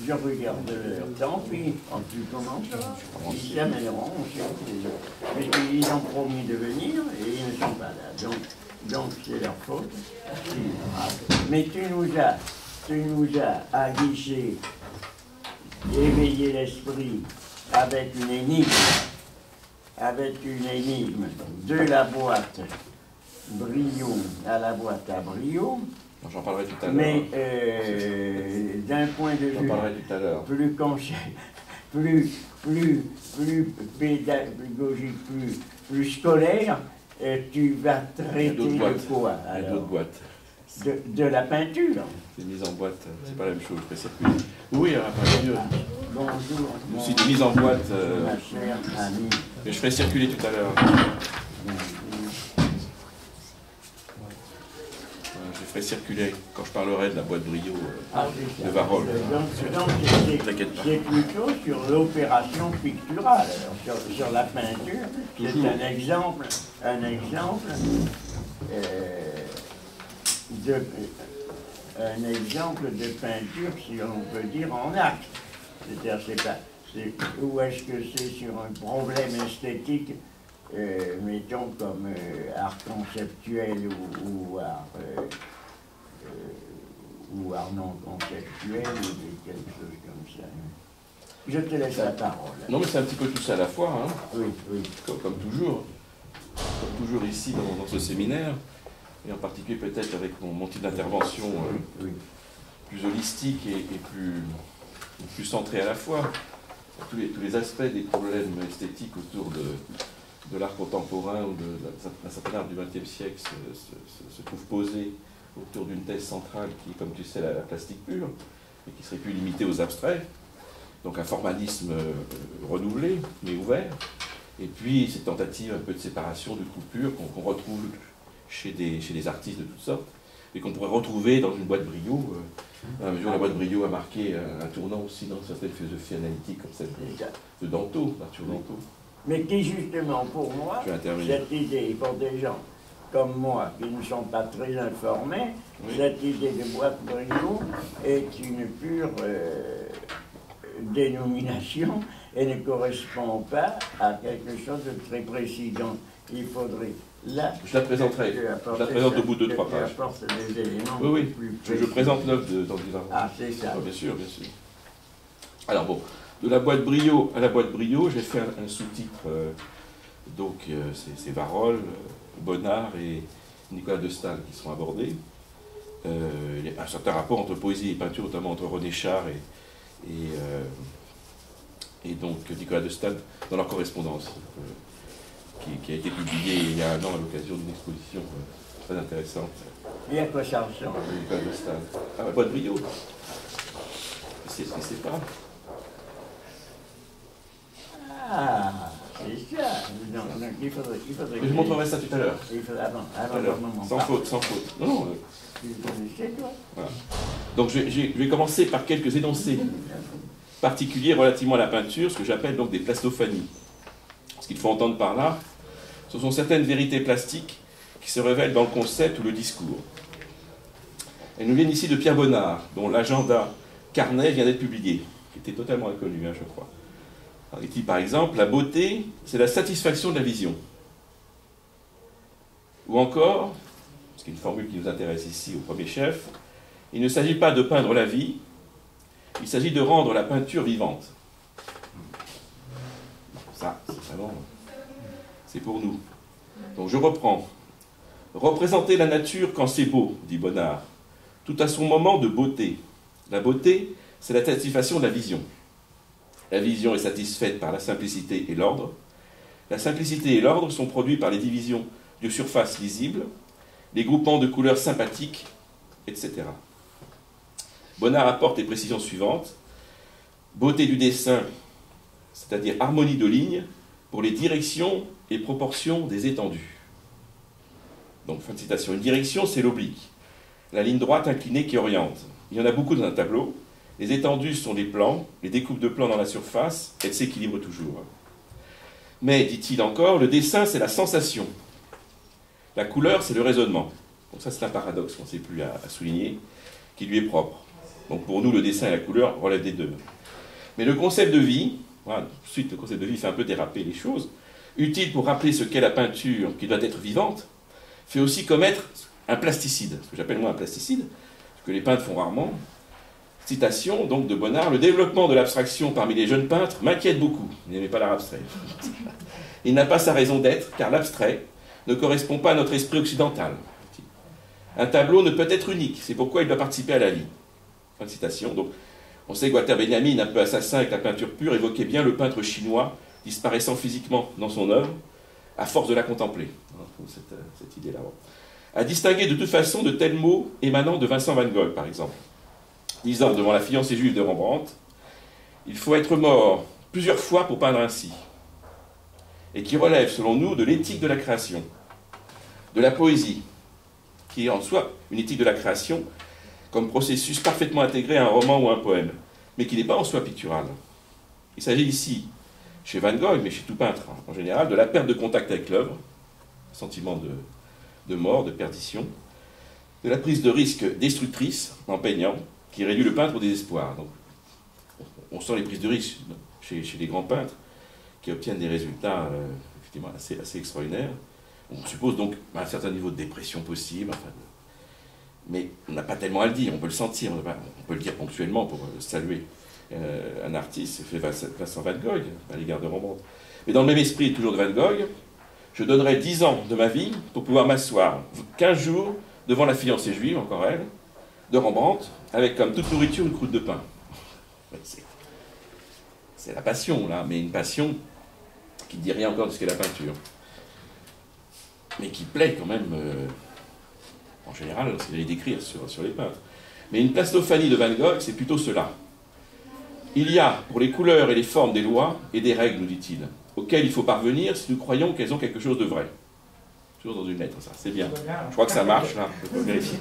je regarde l'heure, tant pis, en plus comment ça, ils s'amèneront, mais ils ont promis de venir et ils ne sont pas là, donc c'est leur faute. Mais tu nous as aguiché, éveillé l'esprit avec une énigme de la boîte brio à la boîte à brio. J'en parlerai tout à l'heure. Mais d'un point de vue plus pédagogique, plus scolaire, tu vas traiter de quoi? Il y a d'autres boîtes. De la peinture. C'est mise en boîte, c'est pas la même chose, je fais circuler. Oui, alors, peinture. Bonjour. Aussi des mises en boîte. Ma chère amie. Et je ferai circuler tout à l'heure. Je ferai circuler quand je parlerai de la boîte brio de Varol. Donc c'est plutôt sur l'opération picturale, sur la peinture. C'est un exemple de peinture, si on peut dire, en acte. C'est-à-dire, ou est-ce que c'est sur un problème esthétique, mettons comme art conceptuel ou art non conceptuel ou quelque chose comme ça. Je te laisse la parole. Non, mais c'est un petit peu tout ça à la fois, hein. Oui, oui. Comme toujours ici dans ce séminaire, et en particulier peut-être avec mon type d'intervention plus holistique et plus centré à la fois. Tous les aspects des problèmes esthétiques autour de l'art contemporain ou d'un certain art du XXe siècle se trouvent posés autour d'une thèse centrale qui est, comme tu sais, la plastique pure, et qui serait plus limitée aux abstraits. Donc un formalisme renouvelé, mais ouvert. Et puis cette tentative un peu de séparation, de coupure qu'on retrouve chez des artistes de toutes sortes, et qu'on pourrait retrouver dans une boîte brio. À mesure la boîte brio a marqué un tournant aussi dans certaines philosophies analytiques comme celle de Danto, d'Arthur Danto. Mais qui justement pour moi, cette idée pour des gens comme moi qui ne sont pas très informés, cette idée de boîte brio est une pure dénomination et ne correspond pas à quelque chose de très précis. Donc il faudrait là. Je la présenterai. Je la présente au bout de 3 pages. Des éléments oui. Plus je présente l'œuvre d'Henri Varol. Ah, c'est ça. Bien sûr, bien sûr. Alors bon, de la boîte brio à la boîte brio, j'ai fait un sous-titre. Donc c'est Varol, Bonnard et Nicolas de Staël qui seront abordés. Il y a un certain rapport entre poésie et peinture, notamment entre René Char et donc Nicolas de Staël dans leur correspondance, qui a été publiée il y a 1 an à l'occasion d'une exposition très intéressante. Et à quoi ça ressemble? Nicolas de Staël. Ah, la boîte brio. C'est pas. Ah, c'est ça. Donc, il faudrait Mais je montrerai ça tout à l'heure. Avant le moment. Sans faute. Non. Tu le connaissais, toi? Voilà. Donc je vais commencer par quelques énoncés particuliers relativement à la peinture, ce que j'appelle donc des plastophanies. Ce qu'il faut entendre par là, ce sont certaines vérités plastiques qui se révèlent dans le concept ou le discours. Elles nous viennent ici de Pierre Bonnard, dont l'agenda carnet vient d'être publié, qui était totalement inconnu, je crois. Alors, il dit par exemple, la beauté, c'est la satisfaction de la vision. Ou encore, ce qui est une formule qui nous intéresse ici au premier chef, il ne s'agit pas de peindre la vie, il s'agit de rendre la peinture vivante. Ça, c'est vraiment... c'est pour nous. Donc je reprends. Représenter la nature quand c'est beau, dit Bonnard, tout à son moment de beauté. La beauté, c'est la satisfaction de la vision. La vision est satisfaite par la simplicité et l'ordre. La simplicité et l'ordre sont produits par les divisions de surface lisibles, les groupements de couleurs sympathiques, etc. Bonnard apporte les précisions suivantes. Beauté du dessin, c'est-à-dire harmonie de lignes, pour les directions et proportions des étendues. Donc, fin de citation. Une direction, c'est l'oblique, la ligne droite inclinée qui oriente. Il y en a beaucoup dans un tableau. Les étendues sont les plans, les découpes de plans dans la surface, elles s'équilibrent toujours. Mais, dit-il encore, le dessin, c'est la sensation. La couleur, c'est le raisonnement. Donc ça, c'est un paradoxe qu'on ne sait plus à souligner, qui lui est propre. Donc pour nous, le dessin et la couleur relèvent des deux. Mais le concept de vie, voilà, tout de suite le concept de vie fait un peu déraper les choses, utile pour rappeler ce qu'est la peinture qui doit être vivante, fait aussi commettre un plasticide, ce que j'appelle moi un plasticide, ce que les peintres font rarement. Citation donc de Bonnard: le développement de l'abstraction parmi les jeunes peintres m'inquiète beaucoup. Il n'aimait pas l'art abstrait. Il n'a pas sa raison d'être, car l'abstrait ne correspond pas à notre esprit occidental. Un tableau ne peut être unique, c'est pourquoi il doit participer à la vie. Fin de citation. Donc, on sait que Walter Benjamin, un peu assassin avec la peinture pure, évoquait bien le peintre chinois disparaissant physiquement dans son œuvre, à force de la contempler. Cette idée-là. À distinguer de toute façon de tels mots émanant de Vincent van Gogh, par exemple. Disant devant la fiancée juive de Rembrandt: il faut être mort plusieurs fois pour peindre ainsi. Et qui relève, selon nous, de l'éthique de la création, de la poésie, qui est en soi une éthique de la création, comme processus parfaitement intégré à un roman ou un poème, mais qui n'est pas en soi pictural. Il s'agit ici, chez Van Gogh, mais chez tout peintre en général, de la perte de contact avec l'œuvre, sentiment de mort, de perdition, de la prise de risque destructrice en peignant, qui réduit le peintre au désespoir. Donc, on sent les prises de risque chez les grands peintres, qui obtiennent des résultats effectivement assez extraordinaires. On suppose donc un certain niveau de dépression possible, enfin, mais on n'a pas tellement à le dire, on peut le sentir, on peut le dire ponctuellement pour saluer un artiste, fait Vincent Van Gogh, à l'égard de Rembrandt. Mais dans le même esprit, toujours de Van Gogh, je donnerais 10 ans de ma vie pour pouvoir m'asseoir 15 jours devant la fiancée juive, encore elle, de Rembrandt, avec comme toute nourriture une croûte de pain. C'est la passion, là, mais une passion qui ne dit rien encore de ce qu'est la peinture. Mais qui plaît quand même, en général, lorsqu'il allait décrire sur les peintres. Mais une plastophanie de Van Gogh, c'est plutôt cela. Il y a, pour les couleurs et les formes, des lois et des règles, nous dit-il, auxquelles il faut parvenir si nous croyons qu'elles ont quelque chose de vrai. Toujours dans une lettre, ça, c'est bien. Je crois que ça marche, là, je peux vérifier.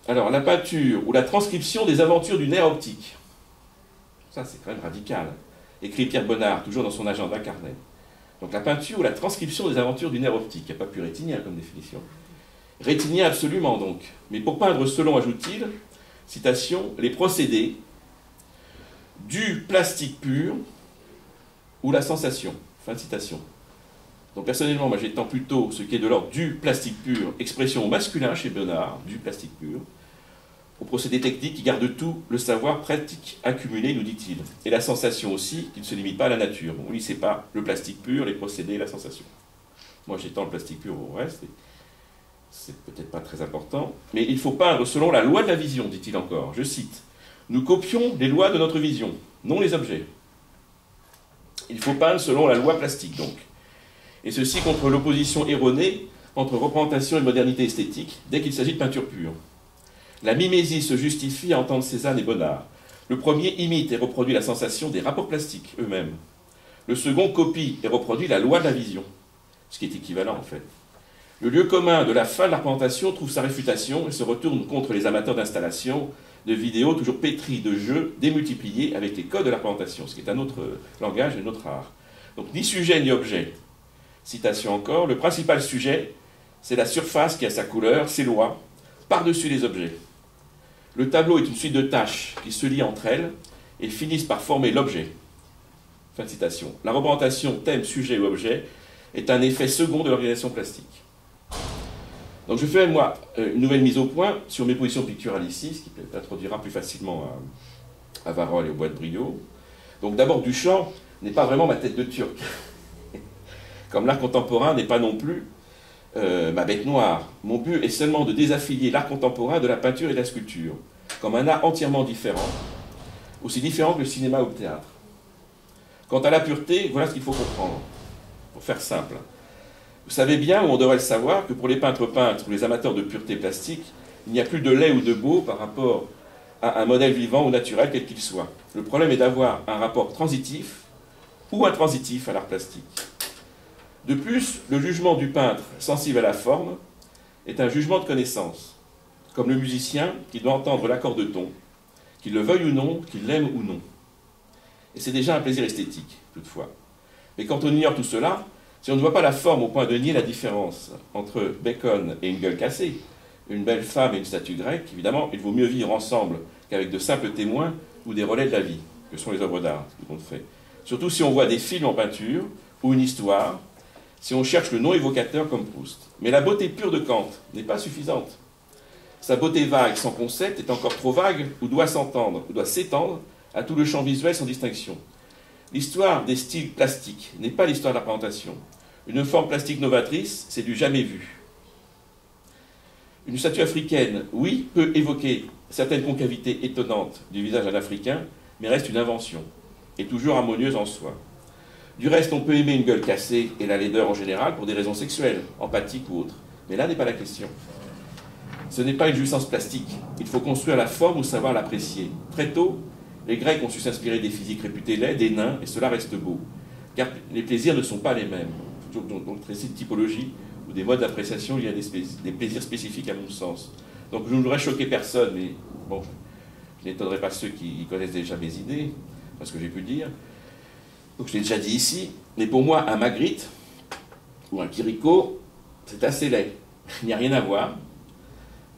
Alors, la peinture ou la transcription des aventures du nerf optique. Ça, c'est quand même radical. Écrit Pierre Bonnard, toujours dans son agenda carnet. Donc la peinture ou la transcription des aventures du nerf optique. Il n'y a pas plus rétinien comme définition. Rétinien absolument donc. Mais pour peindre selon, ajoute-t-il, citation, les procédés du plastique pur ou la sensation. Fin de citation. Donc personnellement, moi j'étends plutôt ce qui est de l'ordre du plastique pur, expression au masculin chez Bonnard, du plastique pur, au procédé technique qui garde tout le savoir pratique accumulé, nous dit-il. Et la sensation aussi, qui ne se limite pas à la nature. Bon, lui, c'est pas le plastique pur, les procédés et la sensation. Moi, j'étends le plastique pur au reste, et c'est peut-être pas très important. Mais il faut peindre selon la loi de la vision, dit-il encore. Je cite: nous copions les lois de notre vision, non les objets. Il faut peindre selon la loi plastique, donc. Et ceci contre l'opposition erronée entre représentation et modernité esthétique, dès qu'il s'agit de peinture pure. La mimésie se justifie à entendre Cézanne et Bonnard. Le premier imite et reproduit la sensation des rapports plastiques eux-mêmes. Le second copie et reproduit la loi de la vision, ce qui est équivalent en fait. Le lieu commun de la fin de la représentation trouve sa réfutation et se retourne contre les amateurs d'installation, de vidéos toujours pétris de jeux démultipliés avec les codes de la représentation, ce qui est un autre langage et un autre art. Donc ni sujet ni objet. Citation encore, le principal sujet, c'est la surface qui a sa couleur, ses lois, par-dessus les objets. Le tableau est une suite de tâches qui se lient entre elles et finissent par former l'objet. Fin de citation. La représentation thème, sujet ou objet est un effet second de l'organisation plastique. Donc je fais, moi, une nouvelle mise au point sur mes positions picturales ici, ce qui introduira plus facilement à Warhol et au Bois de Brio. Donc d'abord, Duchamp n'est pas vraiment ma tête de Turc. Comme l'art contemporain n'est pas non plus ma bête noire. Mon but est seulement de désaffilier l'art contemporain de la peinture et de la sculpture, comme un art entièrement différent, aussi différent que le cinéma ou le théâtre. Quant à la pureté, voilà ce qu'il faut comprendre, pour faire simple. Vous savez bien, ou on devrait le savoir, que pour les peintres ou les amateurs de pureté plastique, il n'y a plus de laid ou de beau par rapport à un modèle vivant ou naturel, quel qu'il soit. Le problème est d'avoir un rapport transitif ou intransitif à l'art plastique. De plus, le jugement du peintre sensible à la forme est un jugement de connaissance, comme le musicien qui doit entendre l'accord de ton, qu'il le veuille ou non, qu'il l'aime ou non. Et c'est déjà un plaisir esthétique, toutefois. Mais quand on ignore tout cela, si on ne voit pas la forme au point de nier la différence entre Bacon et une gueule cassée, une belle femme et une statue grecque, évidemment, il vaut mieux vivre ensemble qu'avec de simples témoins ou des relais de la vie, que sont les œuvres d'art, tout compte fait. Surtout si on voit des films en peinture, ou une histoire, si on cherche le non évocateur comme Proust. Mais la beauté pure de Kant n'est pas suffisante. Sa beauté vague, sans concept, est encore trop vague, ou doit s'entendre, ou doit s'étendre à tout le champ visuel sans distinction. L'histoire des styles plastiques n'est pas l'histoire de la représentation. Une forme plastique novatrice, c'est du jamais vu. Une statue africaine, oui, peut évoquer certaines concavités étonnantes du visage d'un Africain, mais reste une invention, et toujours harmonieuse en soi. Du reste, on peut aimer une gueule cassée et la laideur en général pour des raisons sexuelles, empathiques ou autres. Mais là n'est pas la question. Ce n'est pas une jouissance plastique. Il faut construire la forme ou savoir l'apprécier. Très tôt, les Grecs ont su s'inspirer des physiques réputés laids, des nains, et cela reste beau. Car les plaisirs ne sont pas les mêmes. Donc, très de typologie ou des modes d'appréciation, il y a des plaisirs spécifiques à mon sens. Donc je ne voudrais choquer personne, mais bon, je n'étonnerai pas ceux qui connaissent déjà mes idées, parce que j'ai pu dire. Donc je l'ai déjà dit ici, mais pour moi, un Magritte ou un Chirico, c'est assez laid. Il n'y a rien à voir.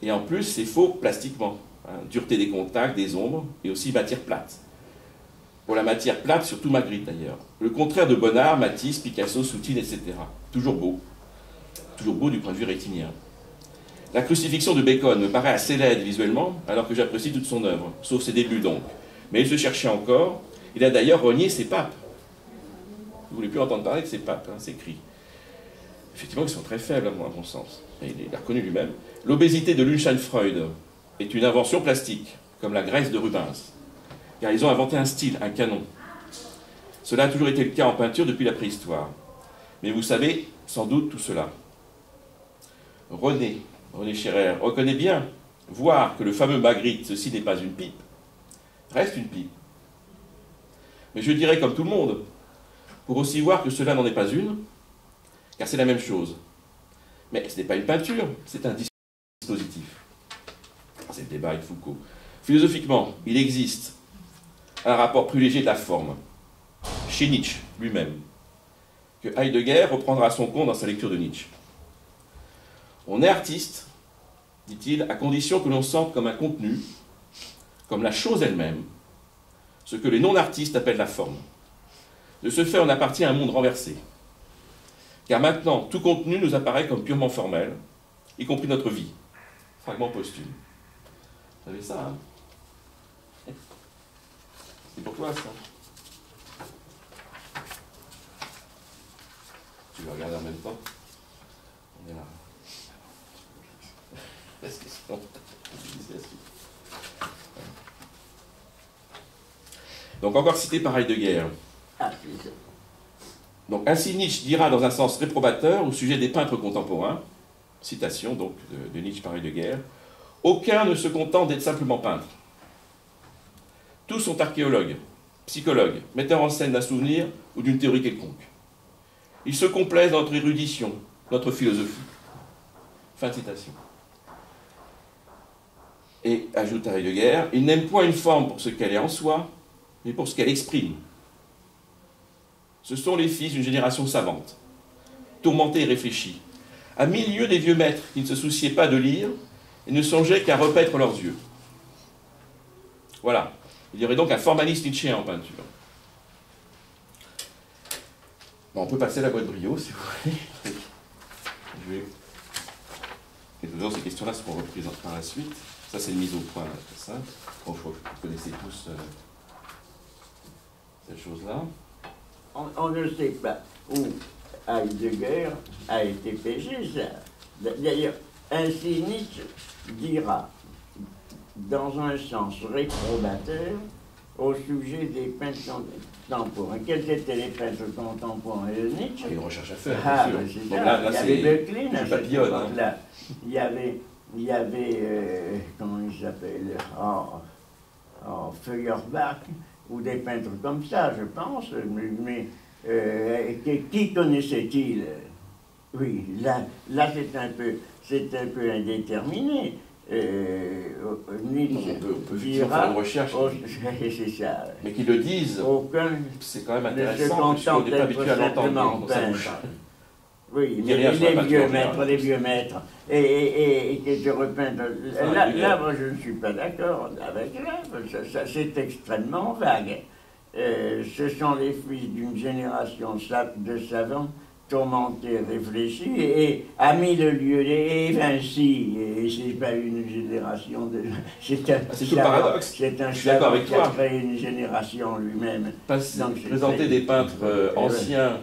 Et en plus, c'est faux plastiquement. Dureté des contacts, des ombres, et aussi matière plate. Pour la matière plate, surtout Magritte d'ailleurs. Le contraire de Bonnard, Matisse, Picasso, Soutine, etc. Toujours beau. Toujours beau du point de vue rétinien. La crucifixion de Bacon me paraît assez laide visuellement, alors que j'apprécie toute son œuvre, sauf ses débuts donc. Mais il se cherchait encore. Il a d'ailleurs renié ses papes. Vous ne voulez plus entendre parler de ses papes, hein, ses cris. Effectivement, ils sont très faibles à mon sens. Et il l'a reconnu lui-même. L'obésité de Lunstein-Freud est une invention plastique, comme la graisse de Rubens. Car ils ont inventé un style, un canon. Cela a toujours été le cas en peinture depuis la préhistoire. Mais vous savez sans doute tout cela. René Scherer reconnaît bien, voir que le fameux Magritte, ceci n'est pas une pipe, reste une pipe. Mais je dirais comme tout le monde, pour aussi voir que cela n'en est pas une, car c'est la même chose. Mais ce n'est pas une peinture, c'est un dispositif. C'est le débat avec Foucault. Philosophiquement, il existe un rapport privilégié de la forme, chez Nietzsche lui-même, que Heidegger reprendra à son compte dans sa lecture de Nietzsche. On est artiste, dit-il, à condition que l'on sente comme un contenu, comme la chose elle-même, ce que les non-artistes appellent la forme. De ce fait, on appartient à un monde renversé. Car maintenant, tout contenu nous apparaît comme purement formel, y compris notre vie. Fragment posthume. Vous savez ça, hein? C'est pour toi, ça. Tu veux regarder en même temps? On est là. Donc encore cité par Heidegger. Donc ainsi Nietzsche dira dans un sens réprobateur au sujet des peintres contemporains, citation donc de Nietzsche par Heidegger, aucun ne se contente d'être simplement peintre. Tous sont archéologues, psychologues, metteurs en scène d'un souvenir ou d'une théorie quelconque. Ils se complaisent dans notre érudition, notre philosophie. Fin de citation. Et, ajoute Heidegger, ils n'aiment point une forme pour ce qu'elle est en soi, mais pour ce qu'elle exprime. Ce sont les fils d'une génération savante, tourmentée et réfléchie, à milieu des vieux maîtres qui ne se souciaient pas de lire et ne songeaient qu'à repaître leurs yeux. Voilà. Il y aurait donc un formaliste nietzschéen en peinture. Bon, on peut passer à la boîte brio, si vous voulez. Et toujours, ces questions-là seront reprises par la suite. Ça, c'est une mise au point très simple. Bon, je crois que vous connaissez tous cette chose-là. On ne sait pas où Heidegger a été pêché, ça. D'ailleurs, ainsi Nietzsche dira, dans un sens réprobateur, au sujet des peintres contemporains. Quels étaient les peintres contemporains de Nietzsche? Il y a une recherche à faire, ah, bien sûr. Donc là, il y avait Böcklin à cette époque-là. Hein. Il y avait comment il s'appelle, Feuerbach, ou des peintres comme ça, je pense, mais qui connaissait-il? Oui, là c'est un peu indéterminé. Nietzsche on peut faire une recherche. C'est ça. Mais qu'ils le disent, aucun c'est quand même intéressant, parce qu'on n'est pas habitué à l'entendre dans sa bouche. Oui, mais les vieux maîtres, et que je repeins. Là, moi, je ne suis pas d'accord avec l'œuvre, c'est extrêmement vague. Ce sont les fils d'une génération de savants tourmentés, réfléchis, et à mille lieues, et Vinci, et c'est pas une génération de... C'est tout le paradoxe. C'est un savant qui a créé une génération lui-même. Présenter des peintres anciens,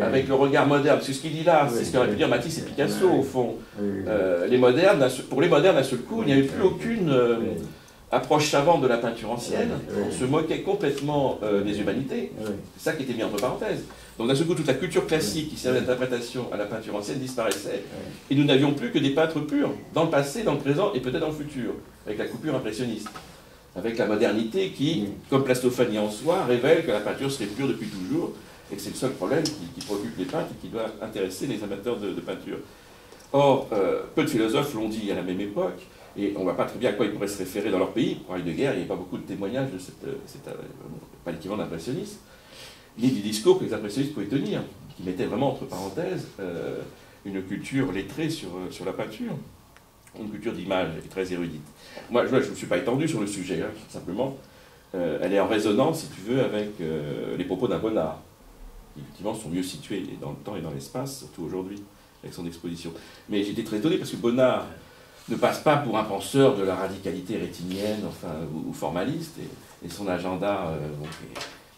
avec le regard moderne, parce que ce qu'il dit là, c'est ce qu'aurait pu dire Matisse et Picasso, au fond. Les modernes, pour les modernes, à ce coup, il n'y avait plus aucune approche savante de la peinture ancienne. On se moquait complètement des humanités. C'est ça qui était mis entre parenthèses. Donc d'un seul coup, toute la culture classique qui servait d'interprétation à la peinture ancienne disparaissait. Et nous n'avions plus que des peintres purs, dans le passé, dans le présent et peut-être dans le futur, avec la coupure impressionniste. Avec la modernité qui, comme Plastophanie en soi, révèle que la peinture serait pure depuis toujours, et que c'est le seul problème qui préoccupe les peintres et qui doit intéresser les amateurs de peinture. Or, peu de philosophes l'ont dit à la même époque, et on ne voit pas très bien à quoi ils pourraient se référer dans leur pays. Pour parler de guerre, il n'y a pas beaucoup de témoignages de pas l'équivalent d'impressionniste, ni du discours que les impressionnistes pouvaient tenir, qui mettait vraiment entre parenthèses une culture lettrée sur la peinture, une culture d'image très érudite. Moi, je ne me suis pas étendu sur le sujet, hein, simplement, elle est en résonance, si tu veux, avec les propos d'un Bonnard, qui effectivement sont mieux situés dans le temps et dans l'espace, surtout aujourd'hui, avec son exposition. Mais j'étais très étonné parce que Bonnard ne passe pas pour un penseur de la radicalité rétinienne, enfin, ou formaliste, et son agenda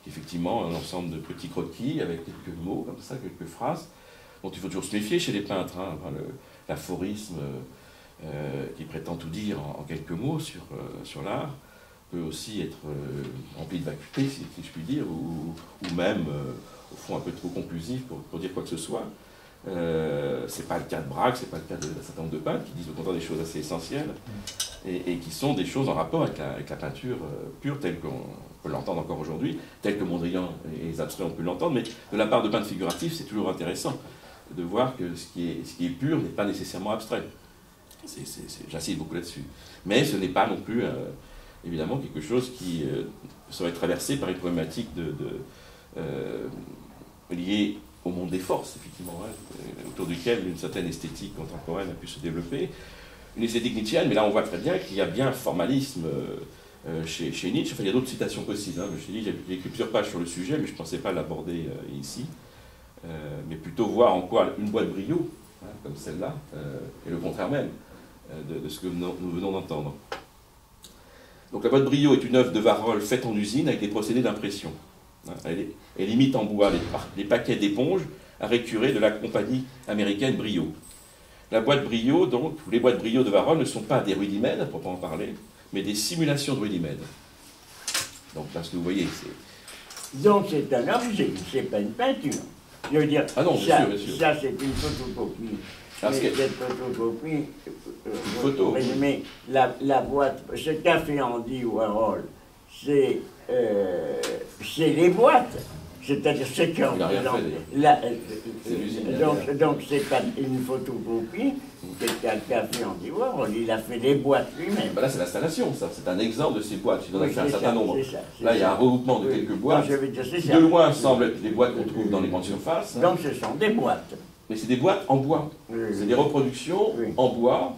est effectivement un ensemble de petits croquis avec quelques mots, comme ça, quelques phrases, dont il faut toujours se méfier chez les peintres, hein, enfin, l'aphorisme qui prétend tout dire en quelques mots sur l'art, peut aussi être rempli de vacuité, si je puis dire, ou même, au fond, un peu trop conclusif pour dire quoi que ce soit. C'est pas le cas de Braque, c'est pas le cas d'un certain nombre de peintres qui disent au contraire des choses assez essentielles et qui sont des choses en rapport avec la peinture pure telle qu'on peut l'entendre encore aujourd'hui, telle que Mondrian et les abstraits ont pu l'entendre, mais de la part de peintres figuratifs, c'est toujours intéressant de voir que ce qui est pur n'est pas nécessairement abstrait. J'insiste beaucoup là-dessus. Mais ce n'est pas non plus, évidemment, quelque chose qui serait traversé par une problématique liée au monde des forces, effectivement, hein, autour duquel une certaine esthétique contemporaine a pu se développer. Une esthétique nietzschéenne, mais là on voit très bien qu'il y a bien un formalisme chez Nietzsche. Enfin, il y a d'autres citations possibles. Hein. J'ai écrit plusieurs pages sur le sujet, mais je ne pensais pas l'aborder ici. Mais plutôt voir en quoi une boîte Briot, hein, comme celle-là, est le contraire même de ce que nous venons d'entendre. Donc la boîte Briot est une œuvre de Warhol faite en usine avec des procédés d'impression. Elle imite en bois les paquets d'éponges à récurer de la compagnie américaine Brio. La boîte Brio, donc, ou les boîtes Brio de Warhol ne sont pas des rudimèdes, à proprement parler, mais des simulations de rudimèdes. Donc, parce que vous voyez, c'est... Donc c'est un objet, c'est pas une peinture. Je veux dire, ah non, bien sûr. Ça c'est une photocopie. Cette photocopie, photo. Mais la boîte, ce qu'a fait Andy Warhol, c'est les boîtes. C'est-à-dire ce qu'on... Donc c'est pas une photocopie qu'a fait Andy Warhol, il a fait les boîtes lui-même. Ben là c'est l'installation, ça. C'est un exemple de ces boîtes. Il en a fait un certain nombre. Là il y a un regroupement de quelques boîtes. Qui de loin semblent être les boîtes qu'on trouve dans les grandes surfaces. Donc ce sont des boîtes. Mais c'est des boîtes en bois. C'est des reproductions en bois.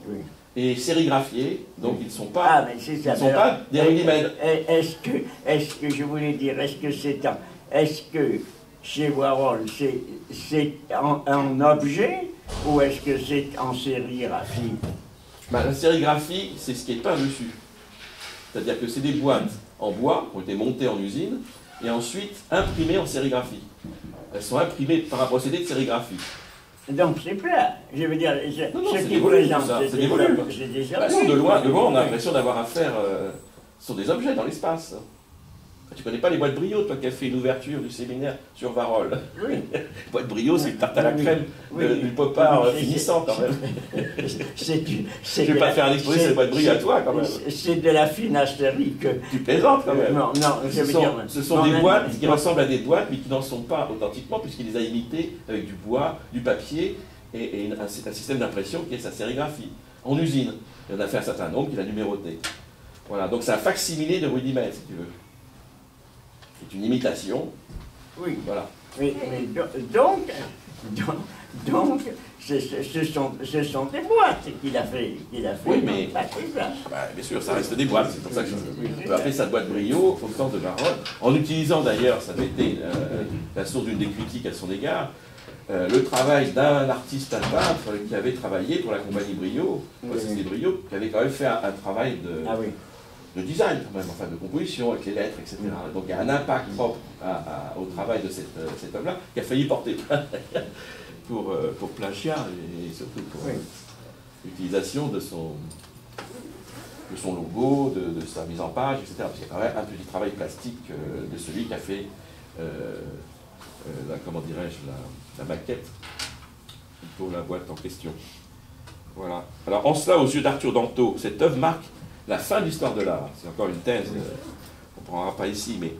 Et sérigraphiés, donc ils ne sont pas, pas des rudimèdes. Est-ce que je voulais dire, est-ce que chez Warhol c'est en objet ou est-ce que c'est en sérigraphie? Ben, la sérigraphie, c'est ce qui est peint dessus. C'est-à-dire que c'est des boîtes en bois qui ont été montées en usine et ensuite imprimées en sérigraphie. Elles sont imprimées par un procédé de sérigraphie. Donc c'est plat. Je veux dire, ce qui présente, c'est des volumes. De loin, on a l'impression d'avoir affaire sur des objets dans l'espace. Tu connais pas les boîtes Brio, toi qui as fait une ouverture du séminaire sur Warhol. Oui. Boîte Brio, c'est une tarte à la crème du pop-art finissant quand même. Je ne vais pas faire un exposé sur les boîtes Brio à toi quand même. C'est de la finasterie que... Tu plaisantes quand même. Non, je veux dire... Ce sont des boîtes qui ressemblent à des boîtes, mais qui n'en sont pas authentiquement, puisqu'il les a imitées avec du bois, du papier, et un système d'impression qui est sa sérigraphie, en usine. Il en a fait un certain nombre qu'il a numéroté. Voilà, donc c'est un facsimilé de rudimètre, si tu veux. C'est une imitation. Oui. Voilà. Mais donc, Donc, ce sont des boîtes qu'il a fait. Oui, mais Bah, c'est ça. bah, bien sûr, ça reste des boîtes, c'est pour ça que on peut appeler ça boîte Briot au temps de Varol, en utilisant d'ailleurs, ça avait été la source d'une des critiques à son égard, le travail d'un artiste peintre qui avait travaillé pour la compagnie Briot, c'était Briot, qui avait quand même fait un travail de design, quand même, enfin de composition avec les lettres, etc. Donc il y a un impact propre au travail de cet homme-là qui a failli porter plainte pour plagiat et surtout pour l'utilisation de son logo, de sa mise en page, etc. Parce qu'il y a quand même un petit travail plastique de celui qui a fait, comment dirais-je, la maquette pour la boîte en question. Voilà. Alors en cela, aux yeux d'Arthur Danto, cette œuvre marque la fin de l'histoire de l'art. C'est encore une thèse, on ne prendra pas ici, mais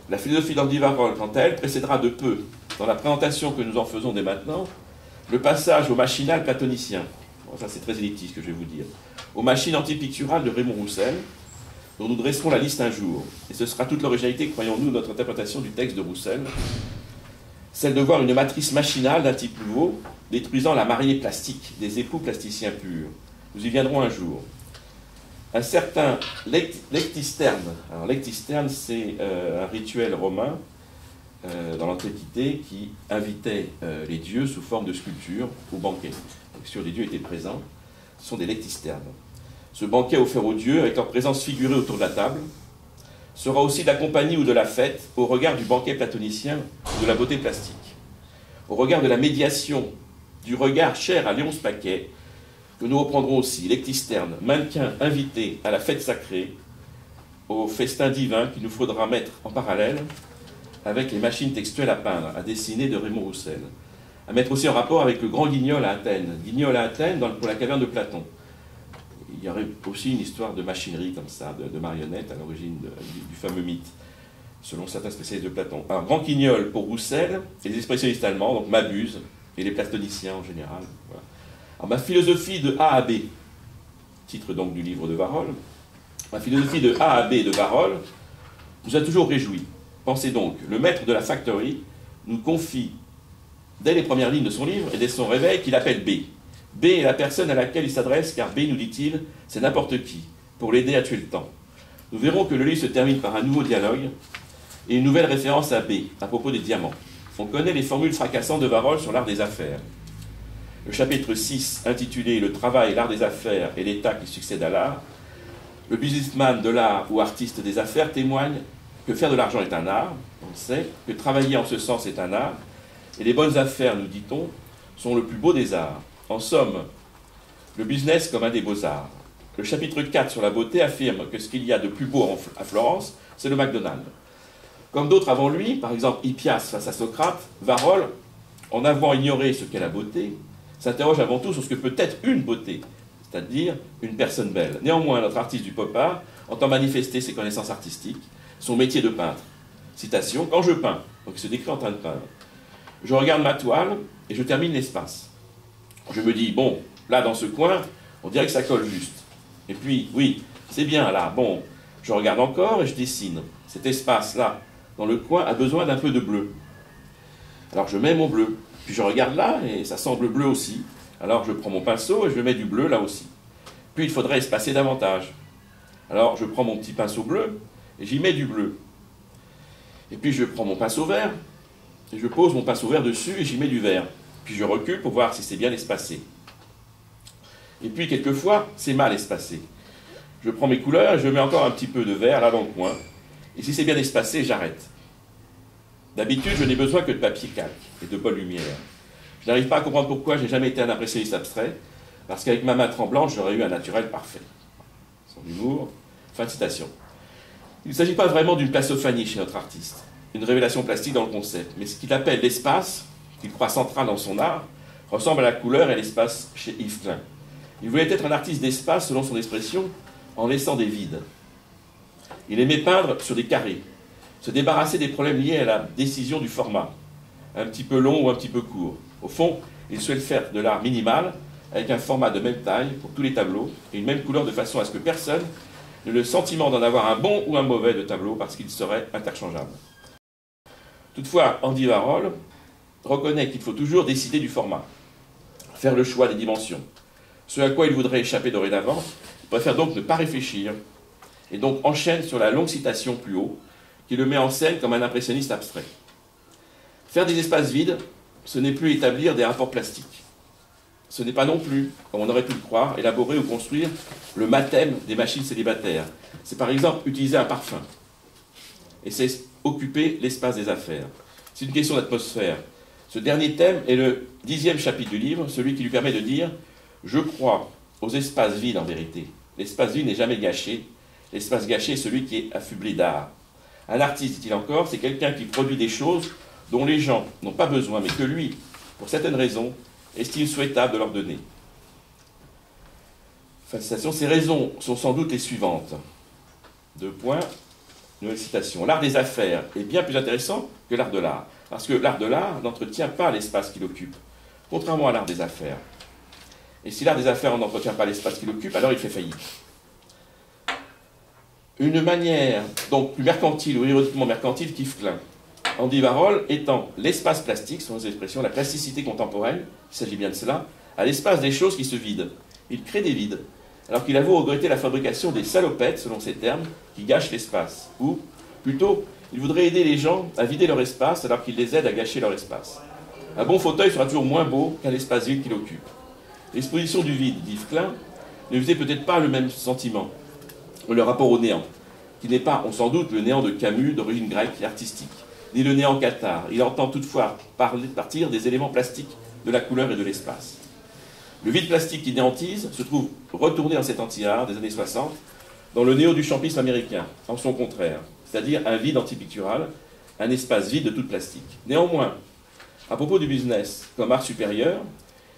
la philosophie d'Andy Warhol, quant à elle, précédera de peu, dans la présentation que nous en faisons dès maintenant, le passage au machinal platonicien. Bon, ça c'est très elliptique ce que je vais vous dire. Aux machines antipicturales de Raymond Roussel, dont nous dresserons la liste un jour. Et ce sera toute l'originalité, croyons-nous, de notre interprétation du texte de Roussel, celle de voir une matrice machinale d'un type nouveau, détruisant la mariée plastique des époux plasticiens purs. Nous y viendrons un jour. Un certain lectisterne. Alors lectisterne, c'est un rituel romain dans l'Antiquité qui invitait les dieux sous forme de sculpture au banquet. Donc, si les dieux étaient présents, ce sont des lectisternes. Ce banquet offert aux dieux, avec leur présence figurée autour de la table, sera aussi de la compagnie ou de la fête au regard du banquet platonicien ou de la beauté plastique. Au regard de la médiation du regard cher à Léonce Paquet, que nous reprendrons aussi, lectisterne, mannequin invité à la fête sacrée, au festin divin qu'il nous faudra mettre en parallèle avec les machines textuelles à peindre, à dessiner de Raymond Roussel. À mettre aussi en rapport avec le grand Guignol à Athènes. Guignol à Athènes pour la caverne de Platon. Il y aurait aussi une histoire de machinerie comme ça, de marionnettes à l'origine du fameux mythe, selon certains spécialistes de Platon. Un grand Guignol pour Roussel et les expressionnistes allemands, donc Mabuse, et les platoniciens en général. Voilà. Alors, ma philosophie de A à B, titre donc du livre de Warhol, ma philosophie de A à B de Warhol nous a toujours réjouis. Pensez donc, le maître de la Factory nous confie, dès les premières lignes de son livre et dès son réveil, qu'il appelle B. B est la personne à laquelle il s'adresse, car B, nous dit-il, c'est n'importe qui, pour l'aider à tuer le temps. Nous verrons que le livre se termine par un nouveau dialogue et une nouvelle référence à B, à propos des diamants. On connaît les formules fracassantes de Warhol sur l'art des affaires. Le chapitre 6, intitulé « Le travail, l'art des affaires et l'état qui succède à l'art », le businessman de l'art ou artiste des affaires témoigne que faire de l'argent est un art, on sait, que travailler en ce sens est un art, et les bonnes affaires, nous dit-on, sont le plus beau des arts. En somme, le business comme un des beaux-arts. Le chapitre 4 sur la beauté affirme que ce qu'il y a de plus beau à Florence, c'est le McDonald's. Comme d'autres avant lui, par exemple Hippias face à Socrate, Warhol, en avouant ignorer ce qu'est la beauté, s'interroge avant tout sur ce que peut être une beauté, c'est-à-dire une personne belle. Néanmoins, notre artiste du pop art entend manifester ses connaissances artistiques, son métier de peintre. Citation, quand je peins, donc il se décrit en train de peindre, je regarde ma toile et je termine l'espace. Je me dis, bon, là dans ce coin, on dirait que ça colle juste. Et puis, oui, c'est bien là, bon, je regarde encore et je dessine. Cet espace-là, dans le coin, a besoin d'un peu de bleu. Alors je mets mon bleu, puis je regarde là et ça semble bleu aussi. Alors je prends mon pinceau et je mets du bleu là aussi. Puis il faudrait espacer davantage. Alors je prends mon petit pinceau bleu et j'y mets du bleu. Et puis je prends mon pinceau vert et je pose mon pinceau vert dessus et j'y mets du vert. Puis je recule pour voir si c'est bien espacé. Et puis quelquefois, c'est mal espacé. Je prends mes couleurs et je mets encore un petit peu de vert là dans le coin. Et si c'est bien espacé, j'arrête. D'habitude, je n'ai besoin que de papier calque et de bonne lumière. Je n'arrive pas à comprendre pourquoi je n'ai jamais été un impressionniste abstrait, parce qu'avec ma main tremblante, j'aurais eu un naturel parfait. Son humour. Fin de citation. Il ne s'agit pas vraiment d'une plastophanie chez notre artiste, une révélation plastique dans le concept, mais ce qu'il appelle l'espace, qu'il croit central dans son art, ressemble à la couleur et l'espace chez Yves Klein. Il voulait être un artiste d'espace, selon son expression, en laissant des vides. Il aimait peindre sur des carrés, se débarrasser des problèmes liés à la décision du format, un petit peu long ou un petit peu court. Au fond, il souhaite faire de l'art minimal, avec un format de même taille pour tous les tableaux, et une même couleur de façon à ce que personne n'ait le sentiment d'en avoir un bon ou un mauvais de tableau, parce qu'il serait interchangeable. Toutefois, Andy Warhol reconnaît qu'il faut toujours décider du format, faire le choix des dimensions. Ce à quoi il voudrait échapper dorénavant, il préfère donc ne pas réfléchir, et donc enchaîne sur la longue citation plus haut, qui le met en scène comme un impressionniste abstrait. Faire des espaces vides, ce n'est plus établir des rapports plastiques. Ce n'est pas non plus, comme on aurait pu le croire, élaborer ou construire le mathème des machines célibataires. C'est par exemple utiliser un parfum. Et c'est occuper l'espace des affaires. C'est une question d'atmosphère. Ce dernier thème est le 10e chapitre du livre, celui qui lui permet de dire « Je crois aux espaces vides en vérité. L'espace vide n'est jamais gâché. L'espace gâché est celui qui est affublé d'art. Un artiste, dit-il encore, c'est quelqu'un qui produit des choses dont les gens n'ont pas besoin, mais que lui, pour certaines raisons, estime souhaitable de leur donner. » Fin de citation. Ces raisons sont sans doute les suivantes. Deux points. Nouvelle citation. L'art des affaires est bien plus intéressant que l'art de l'art, parce que l'art de l'art n'entretient pas l'espace qu'il occupe, contrairement à l'art des affaires. Et si l'art des affaires n'entretient pas l'espace qu'il occupe, alors il fait faillite. Une manière donc plus mercantile ou ironiquement mercantile qu'Yves Klein. Andy Warhol étend l'espace plastique, selon ses expressions, la plasticité contemporaine, il s'agit bien de cela, à l'espace des choses qui se vident. Il crée des vides, alors qu'il avoue regretter la fabrication des salopettes, selon ses termes, qui gâchent l'espace. Ou, plutôt, il voudrait aider les gens à vider leur espace, alors qu'il les aide à gâcher leur espace. Un bon fauteuil sera toujours moins beau qu'un espace vide qu'il occupe. L'exposition du vide d'Yves Klein ne faisait peut-être pas le même sentiment, le rapport au néant, qui n'est pas, on s'en doute, le néant de Camus d'origine grecque et artistique, ni le néant cathare. Il entend toutefois partir des éléments plastiques de la couleur et de l'espace. Le vide plastique qui néantise se trouve retourné dans cet anti-art des années 60, dans le néo-duchampisme américain, en son contraire, c'est-à-dire un vide antipictural, un espace vide de toute plastique. Néanmoins, à propos du business comme art supérieur,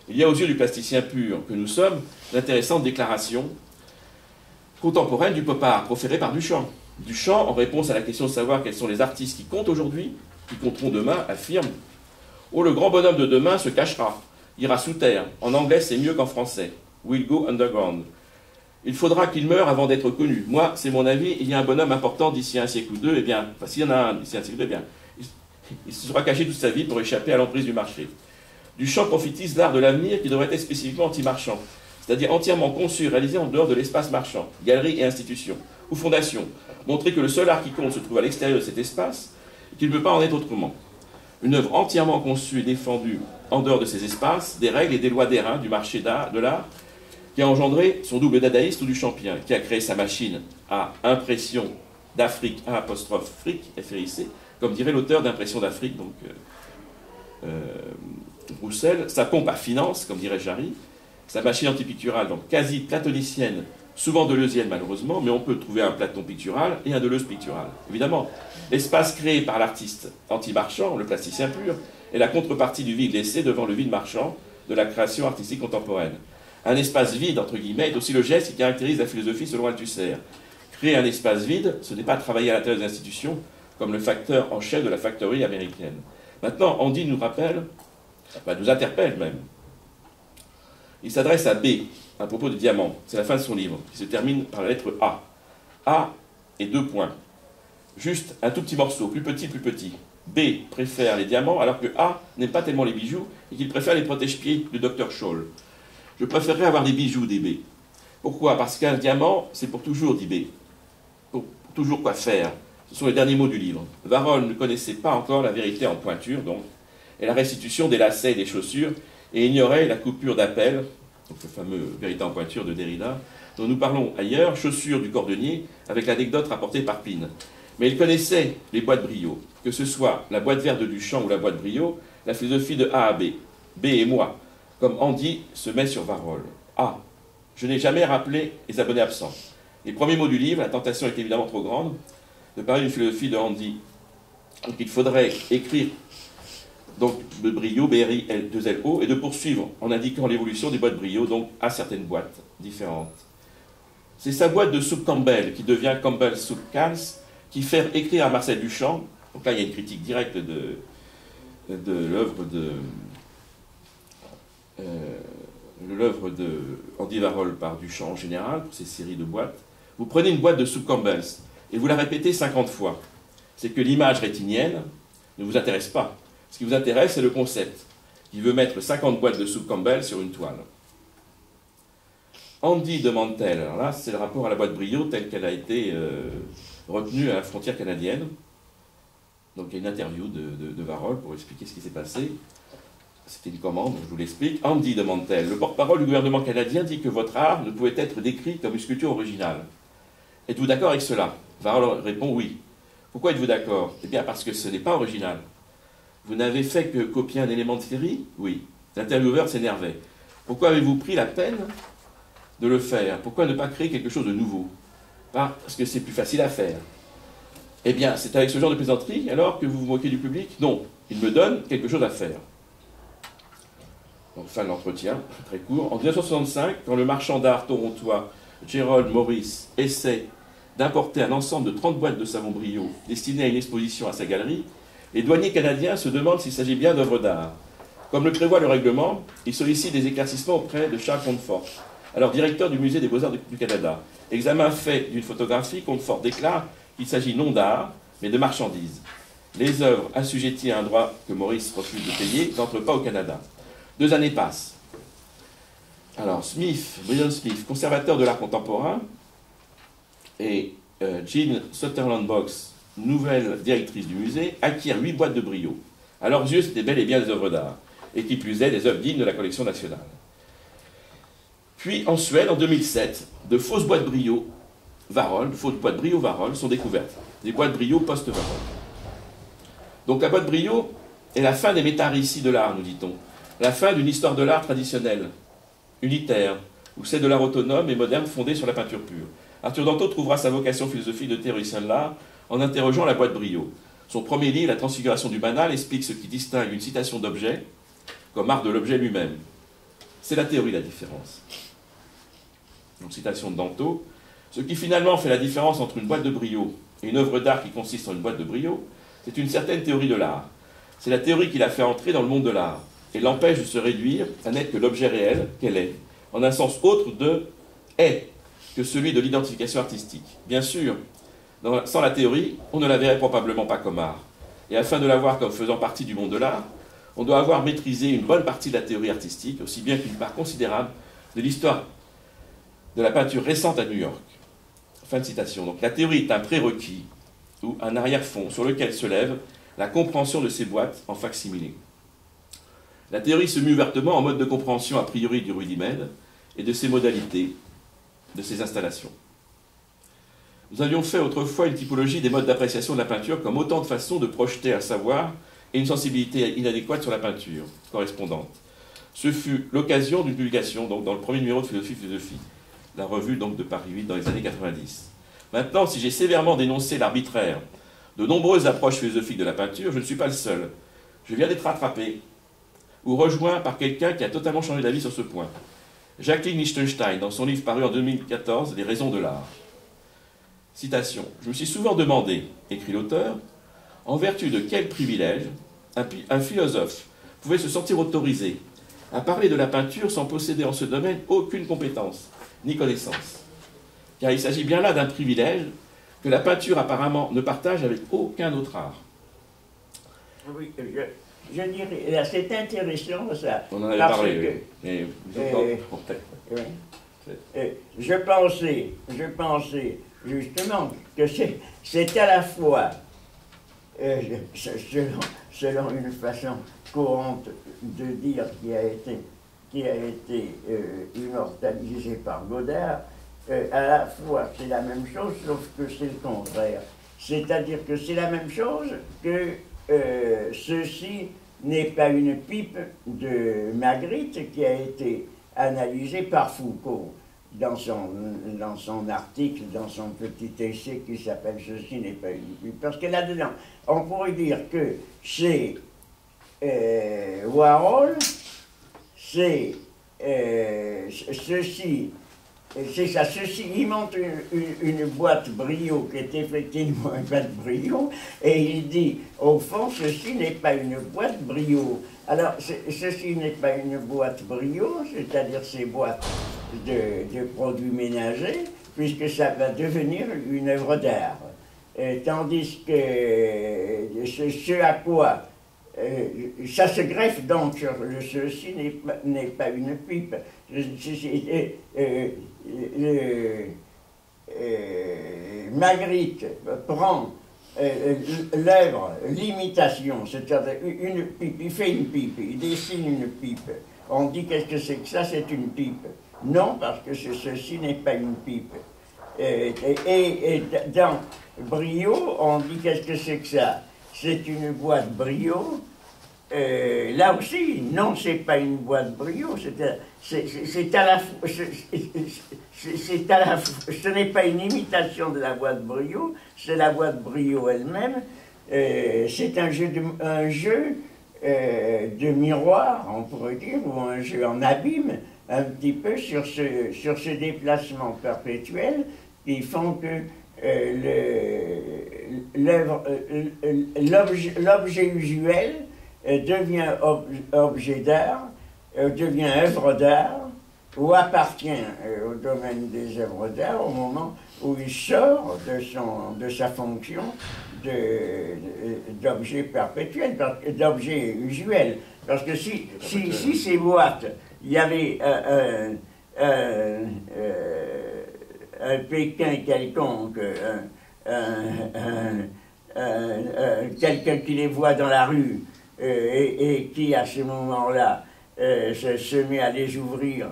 il y a aux yeux du plasticien pur que nous sommes d'intéressante déclaration contemporaine du pop art proférée par Duchamp. Duchamp, en réponse à la question de savoir quels sont les artistes qui comptent aujourd'hui, qui compteront demain, affirme « Oh, le grand bonhomme de demain se cachera, ira sous terre. En anglais, c'est mieux qu'en français. Will go underground. Il faudra qu'il meure avant d'être connu. Moi, c'est mon avis, il y a un bonhomme important d'ici un siècle ou deux, eh bien, enfin, s'il y en a un d'ici un siècle ou deux, eh bien, il se sera caché toute sa vie pour échapper à l'emprise du marché. » Duchamp prophétise l'art de l'avenir qui devrait être spécifiquement anti-marchand, c'est-à-dire entièrement conçu et réalisé en dehors de l'espace marchand, galeries et institutions, ou fondations, montrer que le seul art qui compte se trouve à l'extérieur de cet espace et qu'il ne peut pas en être autrement. Une œuvre entièrement conçue et défendue en dehors de ces espaces, des règles et des lois d'airain du marché de l'art, qui a engendré son double dadaïste ou duchampien, qui a créé sa machine à impression d'Afrique, fric, F-R-I-C, comme dirait l'auteur d'Impression d'Afrique, donc Roussel, sa pompe à finance, comme dirait Jarry, sa machine antipicturale, donc quasi platonicienne, souvent deleuzienne malheureusement, mais on peut trouver un Platon pictural et un Deleuze pictural. Évidemment, l'espace créé par l'artiste anti-marchand, le plasticien pur, est la contrepartie du vide laissé devant le vide marchand de la création artistique contemporaine. Un espace vide, entre guillemets, est aussi le geste qui caractérise la philosophie selon Althusser. Créer un espace vide, ce n'est pas travailler à l'intérieur des institutions, comme le facteur en chef de la factory américaine. Maintenant, Andy nous rappelle, nous interpelle même. Il s'adresse à B, à propos des diamants. C'est la fin de son livre, qui se termine par la lettre A. A et 2 points. Juste un tout petit morceau, plus petit, plus petit. B préfère les diamants, alors que A n'aime pas tellement les bijoux, et qu'il préfère les protège-pieds du Dr Scholl. Je préférerais avoir des bijoux, dit B. Pourquoi? Parce qu'un diamant, c'est pour toujours, dit B. Pour toujours quoi faire. Ce sont les derniers mots du livre. Warhol ne connaissait pas encore la vérité en pointure, donc, et la restitution des lacets et des chaussures, et ignorait la coupure d'appel, donc le fameux vérité en pointure de Derrida, dont nous parlons ailleurs, chaussures du cordonnier, avec l'anecdote rapportée par Pline. Mais il connaissait les boîtes Brio, que ce soit la boîte verte de Duchamp ou la boîte Brio, la philosophie de A à B. B et moi, comme Andy se met sur Warhol. A. Je n'ai jamais rappelé les abonnés absents. Les premiers mots du livre, la tentation est évidemment trop grande, de parler d'une philosophie de Andy. Donc il faudrait écrire donc de Brio, B-R-I-2-L-O, et de poursuivre en indiquant l'évolution des boîtes Brio, donc à certaines boîtes différentes. C'est sa boîte de soupe Campbell, qui devient Campbell Soup Cans, qui fait écrire à Marcel Duchamp, donc là il y a une critique directe de l'œuvre de Andy Warhol par Duchamp en général, pour ces séries de boîtes. Vous prenez une boîte de soupe Campbell's et vous la répétez 50 fois. C'est que l'image rétinienne ne vous intéresse pas. Ce qui vous intéresse, c'est le concept, qui veut mettre 50 boîtes de soupe Campbell sur une toile. Andy de Mantel, alors là, c'est le rapport à la boîte Brio telle qu'elle a été retenue à la frontière canadienne. Donc il y a une interview de Warhol pour expliquer ce qui s'est passé. C'était une commande, je vous l'explique. Andy de Mantel, le porte-parole du gouvernement canadien dit que votre art ne pouvait être décrit comme une sculpture originale. Êtes-vous d'accord avec cela? Warhol répond oui. Pourquoi êtes-vous d'accord? Eh bien parce que ce n'est pas original. Vous n'avez fait que copier un élément de série? Oui. L'intervieweur s'énervait. Pourquoi avez-vous pris la peine de le faire? Pourquoi ne pas créer quelque chose de nouveau? Parce que c'est plus facile à faire. Eh bien, c'est avec ce genre de plaisanterie alors que vous vous moquez du public? Non, il me donne quelque chose à faire. Donc, fin de l'entretien, très court. En 1965, quand le marchand d'art torontois Gerald Morris essaie d'importer un ensemble de 30 boîtes de savon Brio destinées à une exposition à sa galerie, les douaniers canadiens se demandent s'il s'agit bien d'œuvres d'art. Comme le prévoit le règlement, ils sollicitent des éclaircissements auprès de Charles Comfort, alors directeur du musée des Beaux-Arts du Canada. Examen fait d'une photographie, Comfort déclare qu'il s'agit non d'art, mais de marchandises. Les œuvres assujetties à un droit que Maurice refuse de payer n'entrent pas au Canada. 2 années passent. Alors, Brian Smith, conservateur de l'art contemporain, et Jean Sutherland Box, nouvelle directrice du musée, acquiert 8 boîtes de Brio. À leurs yeux, c'était bel et bien des œuvres d'art, et qui plus est, des œuvres dignes de la collection nationale. Puis, en Suède, en 2007, de fausses boîtes Brio Warhol, de fausses boîtes Brio Warhol sont découvertes. Des boîtes Brio post-Warhol. Donc la boîte Brio est la fin des métarécits de l'art, nous dit-on. La fin d'une histoire de l'art traditionnelle, unitaire, ou celle de l'art autonome et moderne fondée sur la peinture pure. Arthur Danto trouvera sa vocation philosophique de théoricien de l'art en interrogeant la boîte Brio. Son premier livre, La transfiguration du banal, explique ce qui distingue une citation d'objet comme art de l'objet lui-même. C'est la théorie la différence. Donc citation de Danto. Ce qui finalement fait la différence entre une boîte de Brio et une œuvre d'art qui consiste en une boîte de Brio, c'est une certaine théorie de l'art. C'est la théorie qui l'a fait entrer dans le monde de l'art et l'empêche de se réduire à n'être que l'objet réel qu'elle est, en un sens autre de « est » que celui de l'identification artistique. Bien sûr, sans la théorie, on ne la verrait probablement pas comme art. Et afin de la voir comme faisant partie du monde de l'art, on doit avoir maîtrisé une bonne partie de la théorie artistique, aussi bien qu'une part considérable de l'histoire de la peinture récente à New York. Fin de citation. Donc la théorie est un prérequis ou un arrière-fond sur lequel se lève la compréhension de ces boîtes en facsimilé. La théorie se mue ouvertement en mode de compréhension a priori du rudimètre et de ses modalités, de ses installations. Nous avions fait autrefois une typologie des modes d'appréciation de la peinture comme autant de façons de projeter un savoir et une sensibilité inadéquate sur la peinture correspondante. Ce fut l'occasion d'une publication donc, dans le premier numéro de Philosophie, la revue donc, de Paris 8 dans les années 90. Maintenant, si j'ai sévèrement dénoncé l'arbitraire de nombreuses approches philosophiques de la peinture, je ne suis pas le seul. Je viens d'être rattrapé ou rejoint par quelqu'un qui a totalement changé d'avis sur ce point. Jacqueline Lichtenstein, dans son livre paru en 2014, Les raisons de l'art. Citation. « Je me suis souvent demandé, écrit l'auteur, en vertu de quel privilège un philosophe pouvait se sentir autorisé à parler de la peinture sans posséder en ce domaine aucune compétence ni connaissance. Car il s'agit bien là d'un privilège que la peinture apparemment ne partage avec aucun autre art. » Oui, je dirais, c'est intéressant ça. On en avait parlé, mais je pensais justement que c'est à la fois, selon une façon courante de dire qui a été immortalisée par Godard, à la fois c'est la même chose, sauf que c'est le contraire. C'est-à-dire que c'est la même chose que ceci n'est pas une pipe de Magritte qui a été analysée par Foucault dans son article, dans son petit essai qui s'appelle « Ceci n'est pas une pipe ». Parce que là-dedans, on pourrait dire que chez Warhol, c'est ceci. C'est ça, il monte une boîte Brio qui est effectivement une boîte Brio, et il dit, au fond, ceci n'est pas une boîte Brio. Alors, ceci n'est pas une boîte Brio, c'est-à-dire ces boîtes de produits ménagers, puisque ça va devenir une œuvre d'art. Tandis que ce à quoi ça se greffe donc sur ceci n'est pas une pipe. Magritte prend l'œuvre, l'imitation, c'est-à-dire une pipe, il fait une pipe, il dessine une pipe. On dit qu'est-ce que c'est que ça, c'est une pipe. Non, parce que ceci n'est pas une pipe. Et dans Briot, on dit qu'est-ce que c'est que ça? C'est une boîte Briot. Là aussi, non, c'est pas une boîte Briot, c'est à la fois, ce n'est pas une imitation de la boîte Briot, c'est la boîte Briot elle-même. C'est un jeu de miroir, on pourrait dire, ou un jeu en abîme, un petit peu sur ce déplacement perpétuel qui font que l'objet usuel devient objet d'art, devient œuvre d'art, ou appartient au domaine des œuvres d'art au moment où il sort de sa fonction d'objet perpétuel, d'objet usuel. Parce que si ces boîtes, il y avait un Pékin quelconque, quelqu'un qui les voit dans la rue, et qui, à ce moment-là, se met à les ouvrir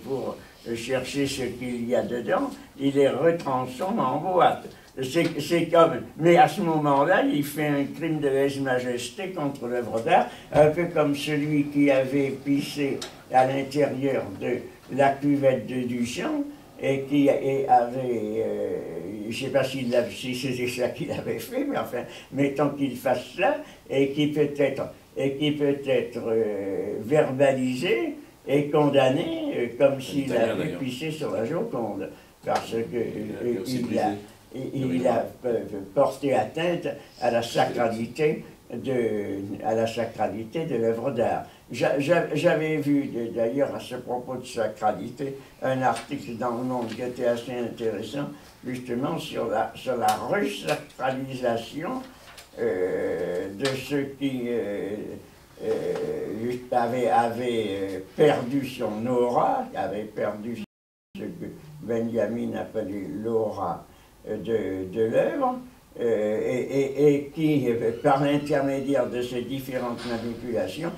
pour chercher ce qu'il y a dedans, il les retransforme en boîte. C'est comme, mais à ce moment-là, il fait un crime de lèse-majesté contre l'œuvre d'art, un peu comme celui qui avait pissé à l'intérieur de la cuvette de Duchamp, et qui avait, je ne sais pas si c'était ça qu'il avait fait, mais enfin, mettons qu'il fasse ça, et qui peut être verbalisé et condamné comme s'il avait pissé sur la Joconde, parce qu'il a porté atteinte à la sacralité de l'œuvre d'art. J'avais vu d'ailleurs à ce propos de sacralité un article dans Le Monde qui était assez intéressant, justement sur la resacralisation de ceux qui avait perdu son aura, avait perdu ce que Benjamin appelait l'aura de l'œuvre, et qui, par l'intermédiaire de ces différentes manipulations,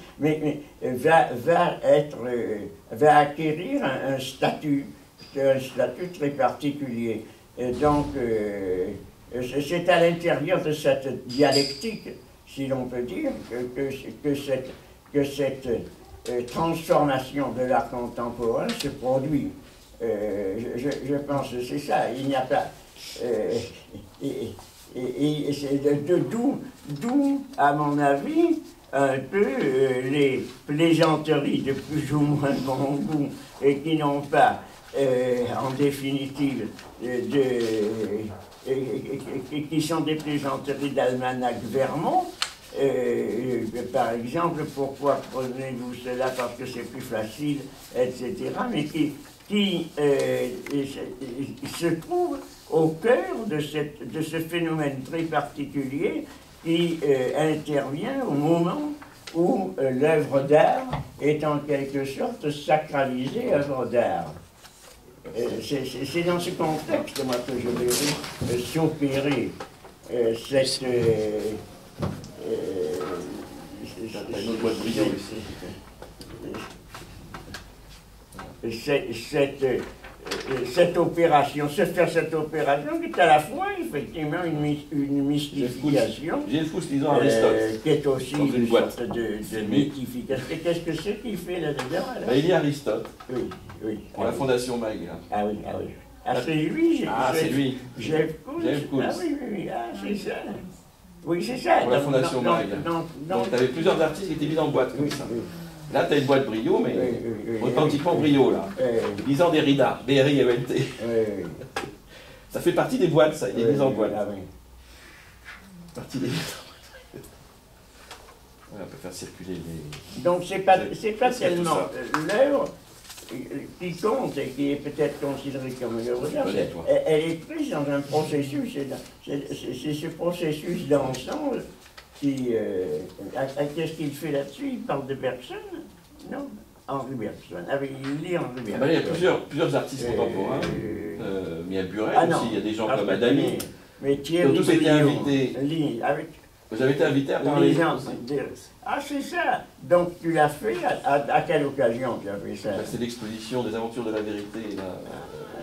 va acquérir un statut très particulier. Et donc, c'est à l'intérieur de cette dialectique, si l'on peut dire, que cette transformation de l'art contemporain se produit. Je pense que c'est ça. Il n'y a pas... et c'est d'où, à mon avis, un peu les plaisanteries de plus ou moins bon goût et qui n'ont pas, en définitive, qui sont des plaisanteries d'Almanach Vermont. Par exemple, pourquoi prenez-vous cela parce que c'est plus facile, etc., mais qui se trouve au cœur de ce phénomène très particulier qui intervient au moment où l'œuvre d'art est en quelque sorte sacralisée œuvre d'art. C'est dans ce contexte, moi, que je verrai s'opérer cette opération, se faire cette opération qui est à la fois effectivement une mystification, qui est aussi une sorte de mythification. Et qu'est-ce que c'est qu'il fait là-dedans? Il y a Aristote, oui. Pour la Fondation Mag. Ah oui. Ah, c'est lui, c'est lui. Jeff Koons. Ah oui, c'est ça. Oui, c'est ça. Pour la Fondation Mag. Donc, tu avais plusieurs artistes qui étaient mis en boîte comme ça. Là, tu as une boîte Briot, mais authentiquement Briot, là. Lisant Derrida, B-R-I-E-L-T. Ça fait partie des boîtes, ça, il est mis en boîte. Partie des... On peut faire circuler les... Donc, c'est pas tellement l'œuvre qui compte et qui est peut-être considérée comme une œuvre d'art. Elle est prise dans un processus, c'est ce processus d'ensemble Qu'est-ce qu'il fait là-dessus? Il parle de Bergson? Non, Henri Bergson. Ah, il lit Henri Bergson. Il y a plusieurs artistes contemporains. Il y a Burel aussi, il y a des gens comme Adami. Mais Thierry Ils ont tous été invités. Vous avez été invité à parler? Ah, c'est ça. Donc tu l'as fait à quelle occasion tu as fait ça? C'est l'exposition des aventures de la vérité, là.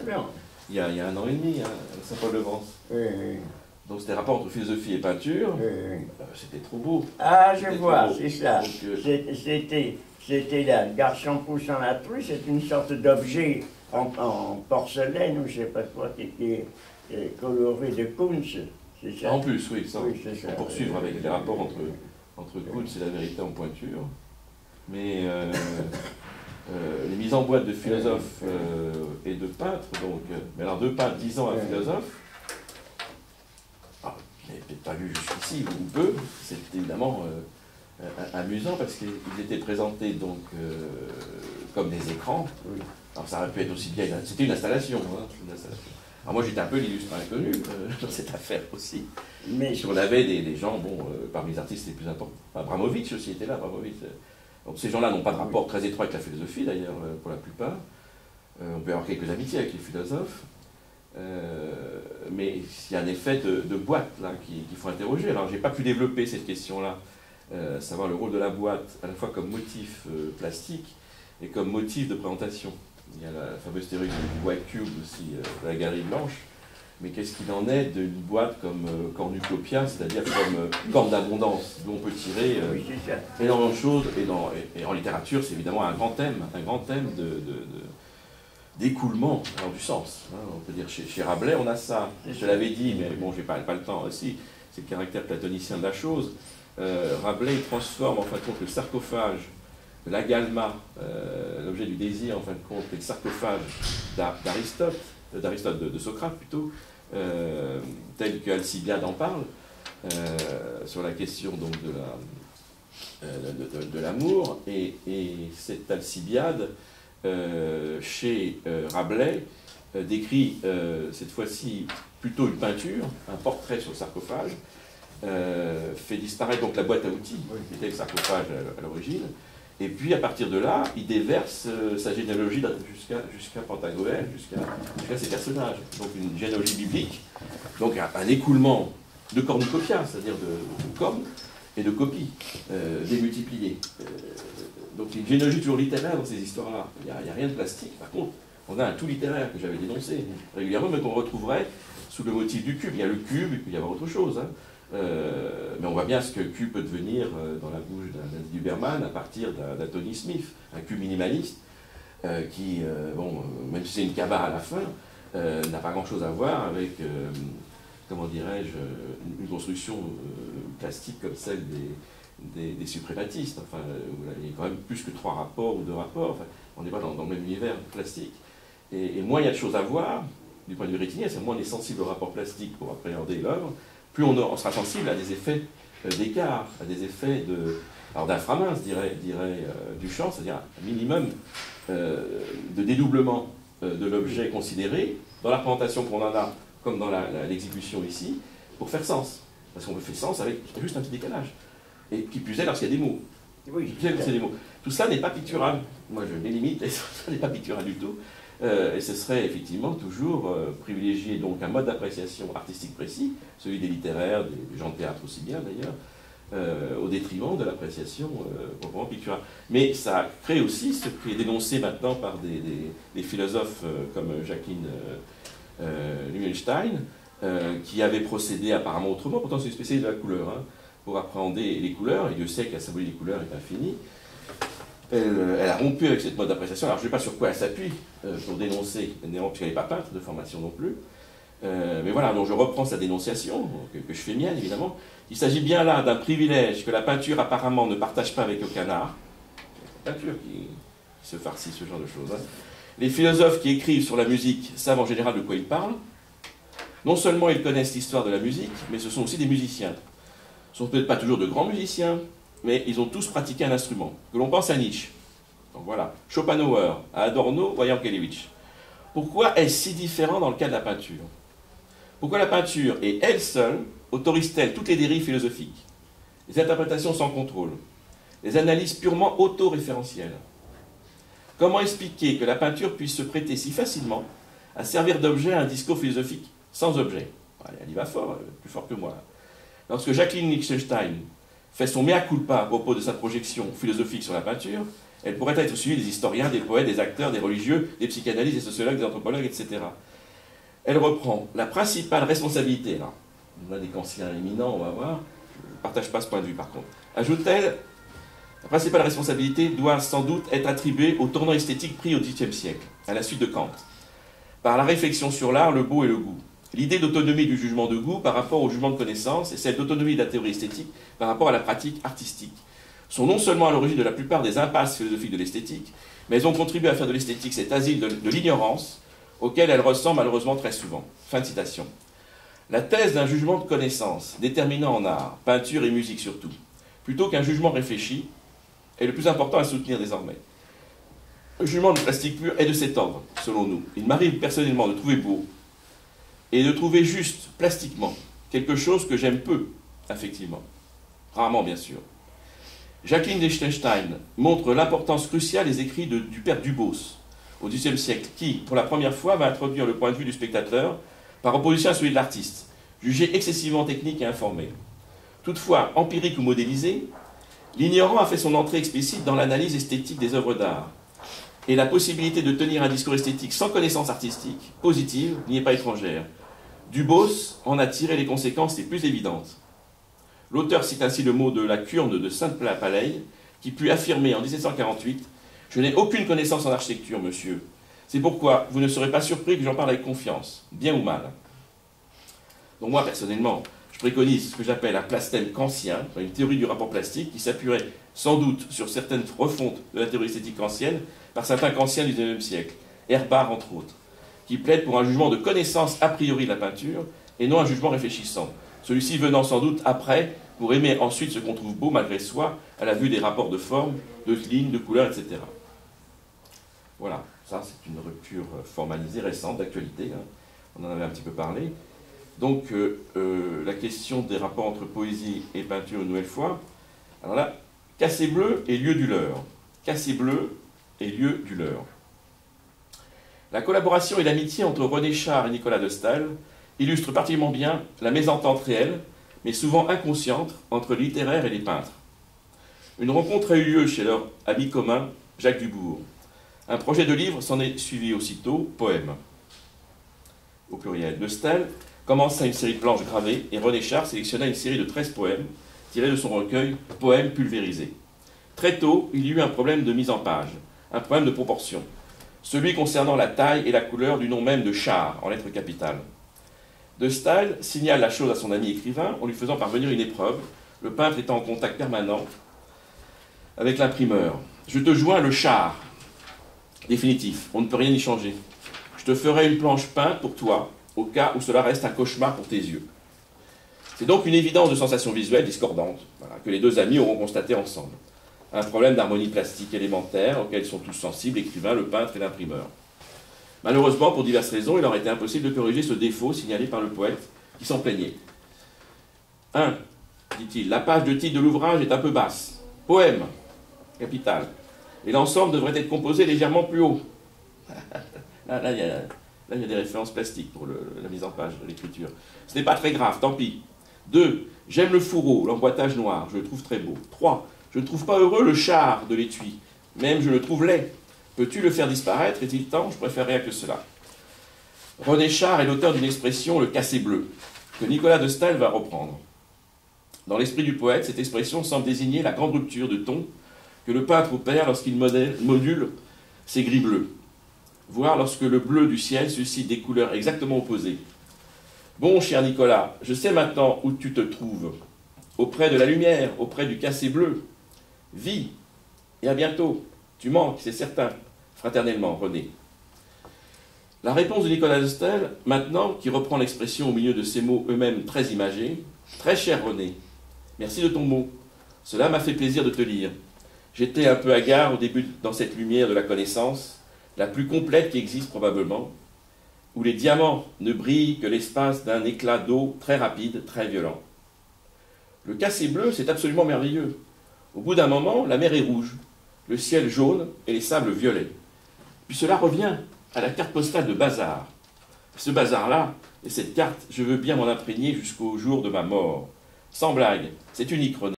Non. Il y a 1 an et demi, à Saint-Paul-de-Vence. Oui. Donc c'était rapport entre philosophie et peinture. C'était trop beau. Ah, je vois, c'est ça. C'était là, le garçon poussant la truie, c'est une sorte d'objet en porcelaine ou je ne sais pas quoi, qui était coloré de Kunz, c'est ça? En plus, oui, ça, oui, c'est ça. Pour poursuivre avec les rapports entre Kunz et la vérité en pointure. Mais les mises en boîte de philosophes et de peintres, donc, mais alors 2 peintres, 10 ans un philosophe, qui n'avez peut-être pas vu jusqu'ici, ou peu, c'est évidemment amusant parce qu'ils étaient présentés donc comme des écrans. Oui. Alors ça aurait pu être aussi bien, c'était une installation. Alors moi j'étais un peu l'illustre inconnu dans cette affaire aussi. Mais on avait des gens, parmi les artistes les plus importants, Abramovitch aussi était là, Abramovitch. Donc ces gens-là n'ont pas de rapport très étroit avec la philosophie d'ailleurs, pour la plupart. On peut avoir quelques amitiés avec les philosophes. Mais il y a un effet de boîte là qu'il faut interroger. Alors j'ai pas pu développer cette question-là, savoir le rôle de la boîte à la fois comme motif plastique et comme motif de présentation. Il y a la fameuse théorie du white cube aussi, de la galerie blanche. Mais qu'est-ce qu'il en est d'une boîte comme cornucopia, c'est-à-dire comme corne d'abondance, d'où on peut tirer énormément de choses. Et en littérature, c'est évidemment un grand thème d'écoulement du sens. Hein, on peut dire chez Rabelais, on a ça. Je l'avais dit, mais bon, j'ai pas le temps aussi. C'est le caractère platonicien de la chose. Rabelais il transforme en fin de compte le sarcophage de l'Agalma, l'objet du désir en fin de compte, et le sarcophage d'Aristote, de Socrate plutôt, tel que Alcibiade en parle, sur la question donc de l'amour, et cette Alcibiade, chez Rabelais, décrit cette fois-ci plutôt une peinture, un portrait sur le sarcophage, fait disparaître donc la boîte à outils, qui était le sarcophage à l'origine, et puis à partir de là, il déverse sa généalogie jusqu'à Pantagruel, jusqu'à ses personnages. Donc une généalogie biblique, donc un écoulement de cornucopia, c'est-à-dire de cornes et de copies démultipliées. Donc une généalogie toujours littéraire dans ces histoires-là. Il n'y a rien de plastique. Par contre, on a un tout littéraire que j'avais dénoncé régulièrement, mais qu'on retrouverait sous le motif du cube. Il y a le cube, il peut y avoir autre chose. Hein. Mais on voit bien ce que cube peut devenir dans la bouche d'un Huberman à partir d'un Tony Smith, un cube minimaliste qui, même si c'est une cabane à la fin, n'a pas grand-chose à voir avec, comment dirais-je, une construction plastique comme celle des suprématistes. Enfin, il y a quand même plus que 3 rapports ou 2 rapports. Enfin, on n'est pas dans le même univers plastique. Et moins il y a de choses à voir, du point de vue rétinien, c'est moins on est sensible au rapport plastique pour appréhender l'œuvre, plus on sera sensible à des effets d'écart, à des effets d'inframince, dirait Duchamp, c'est-à-dire un minimum de dédoublement de l'objet considéré, dans la représentation qu'on en a, comme dans l'exécution ici, pour faire sens. Parce qu'on fait sens avec juste un petit décalage. Et qui plus est lorsqu'il y a des mots. Oui, des mots. Tout ça n'est pas pictural. Moi, je les limite, et ça n'est pas pictural du tout. Et ce serait effectivement toujours privilégier donc un mode d'appréciation artistique précis, celui des littéraires, des gens de théâtre aussi bien d'ailleurs, au détriment de l'appréciation proprement picturale. Mais ça crée aussi ce qui est dénoncé maintenant par des philosophes comme Jacqueline Lumenstein, qui avait procédé apparemment autrement, pourtant c'est une spécialiste de la couleur, hein, pour appréhender les couleurs, et Dieu sait que la symbolique des couleurs est infinie. Elle a rompu avec cette mode d'appréciation. Alors je ne sais pas sur quoi elle s'appuie pour dénoncer, puisqu'elle n'est pas peintre de formation non plus. Mais voilà, donc je reprends sa dénonciation, que je fais mienne évidemment. Il s'agit bien là d'un privilège que la peinture apparemment ne partage pas avec le canard. La peinture qui se farcit ce genre de choses. Hein. Les philosophes qui écrivent sur la musique savent en général de quoi ils parlent. Non seulement ils connaissent l'histoire de la musique, mais ce sont aussi des musiciens. Ce ne sont peut-être pas toujours de grands musiciens, mais ils ont tous pratiqué un instrument. Que l'on pense à Nietzsche, donc voilà, Schopenhauer, à Adorno ou à Yankelevitch. Pourquoi est-ce si différent dans le cas de la peinture? Pourquoi la peinture, et elle seule, autorise-t-elle toutes les dérives philosophiques? les interprétations sans contrôle, les analyses purement autoréférentielles. Comment expliquer que la peinture puisse se prêter si facilement à servir d'objet à un discours philosophique sans objet? Elle y va fort, plus fort que moi. Lorsque Jacqueline Lichtenstein fait son mea culpa à propos de sa projection philosophique sur la peinture, elle pourrait être suivie des historiens, des poètes, des acteurs, des religieux, des psychanalystes, des sociologues, des anthropologues, etc. Elle reprend la principale responsabilité, là, on a des kantiens éminents, on va voir, je ne partage pas ce point de vue par contre, ajoute-t-elle, la principale responsabilité doit sans doute être attribuée au tournant esthétique pris au XVIIIe siècle, à la suite de Kant, par la réflexion sur l'art, le beau et le goût. L'idée d'autonomie du jugement de goût par rapport au jugement de connaissance et celle d'autonomie de la théorie esthétique par rapport à la pratique artistique sont non seulement à l'origine de la plupart des impasses philosophiques de l'esthétique, mais elles ont contribué à faire de l'esthétique cet asile de l'ignorance auquel elle ressent malheureusement très souvent. Fin de citation. La thèse d'un jugement de connaissance déterminant en art, peinture et musique surtout, plutôt qu'un jugement réfléchi, est le plus important à soutenir désormais. Le jugement de plastique pur est de cet ordre, selon nous. Il m'arrive personnellement de trouver beau et de trouver juste, plastiquement, quelque chose que j'aime peu, affectivement. Rarement, bien sûr. Jacqueline Lichtenstein montre l'importance cruciale des écrits du père Dubos, au XVIIIe siècle, qui, pour la première fois, va introduire le point de vue du spectateur par opposition à celui de l'artiste, jugé excessivement technique et informé. Toutefois, empirique ou modélisé, l'ignorant a fait son entrée explicite dans l'analyse esthétique des œuvres d'art. Et la possibilité de tenir un discours esthétique sans connaissance artistique, positive, n'y est pas étrangère. Dubos en a tiré les conséquences les plus évidentes. L'auteur cite ainsi le mot de la Kurne de Sainte-Palaye, qui put affirmer en 1748 « Je n'ai aucune connaissance en architecture, monsieur. C'est pourquoi vous ne serez pas surpris que j'en parle avec confiance, bien ou mal. » Donc moi, personnellement, je préconise ce que j'appelle un plastème kantien, une théorie du rapport plastique, qui s'appuierait sans doute sur certaines refontes de la théorie esthétique kantienne par certains kantiens du XIXe siècle, Herbart entre autres, qui plaident pour un jugement de connaissance a priori de la peinture et non un jugement réfléchissant, celui-ci venant sans doute après pour aimer ensuite ce qu'on trouve beau malgré soi à la vue des rapports de forme, de lignes, de couleurs, etc. Voilà, ça c'est une rupture formalisée récente, d'actualité, hein. On en avait un petit peu parlé. Donc la question des rapports entre poésie et peinture une nouvelle fois. Alors là, Cassé bleu et lieu du leurre. Cassé bleu et lieu du leurre. La collaboration et l'amitié entre René Char et Nicolas de Staël illustrent particulièrement bien la mésentente réelle, mais souvent inconsciente, entre les littéraires et les peintres. Une rencontre a eu lieu chez leur ami commun, Jacques Dubourg. Un projet de livre s'en est suivi aussitôt, Poème. Au pluriel. De Staël commença une série de planches gravées et René Char sélectionna une série de 13 poèmes tirés de son recueil Poèmes pulvérisés. Très tôt, il y eut un problème de mise en page, un problème de proportion, celui concernant la taille et la couleur du nom même de Char, en lettres capitales. De Staël signale la chose à son ami écrivain en lui faisant parvenir une épreuve, le peintre étant en contact permanent avec l'imprimeur. Je te joins le Char. Définitif, on ne peut rien y changer. Je te ferai une planche peinte pour toi, au cas où cela reste un cauchemar pour tes yeux. C'est donc une évidence de sensation visuelle discordante, voilà, que les deux amis auront constaté ensemble. Un problème d'harmonie plastique élémentaire auquel sont tous sensibles, l'écrivain, le peintre et l'imprimeur. Malheureusement, pour diverses raisons, il aurait été impossible de corriger ce défaut signalé par le poète, qui s'en plaignait. 1. Dit-il, la page de titre de l'ouvrage est un peu basse. Poème, capital. Et l'ensemble devrait être composé légèrement plus haut. Là, il y a des références plastiques pour la mise en page de l'écriture. Ce n'est pas très grave, tant pis. 2. J'aime le fourreau, l'emboîtage noir, je le trouve très beau. 3. Je ne trouve pas heureux le char de l'étui, même je le trouve laid. Peux-tu le faire disparaître? Est-il temps? Je préférerais que cela. René Char est l'auteur d'une expression, le cassé bleu, que Nicolas de Staël va reprendre. Dans l'esprit du poète, cette expression semble désigner la grande rupture de ton que le peintre opère lorsqu'il module ses gris bleus, voire lorsque le bleu du ciel suscite des couleurs exactement opposées. Bon, cher Nicolas, je sais maintenant où tu te trouves, auprès de la lumière, auprès du cassé bleu. Vis, et à bientôt. Tu manques, c'est certain, fraternellement, René. La réponse de Nicolas de Staël, maintenant, qui reprend l'expression au milieu de ces mots eux-mêmes très imagés, « Très cher René, merci de ton mot. Cela m'a fait plaisir de te lire. J'étais un peu hagard au début dans cette lumière de la connaissance, la plus complète qui existe probablement, où les diamants ne brillent que l'espace d'un éclat d'eau très rapide, très violent. Le cassé bleu, c'est absolument merveilleux. Au bout d'un moment, la mer est rouge, le ciel jaune et les sables violets. Puis cela revient à la carte postale de Bazar. Ce bazar-là, et cette carte, je veux bien m'en imprégner jusqu'au jour de ma mort. Sans blague, c'est une icône.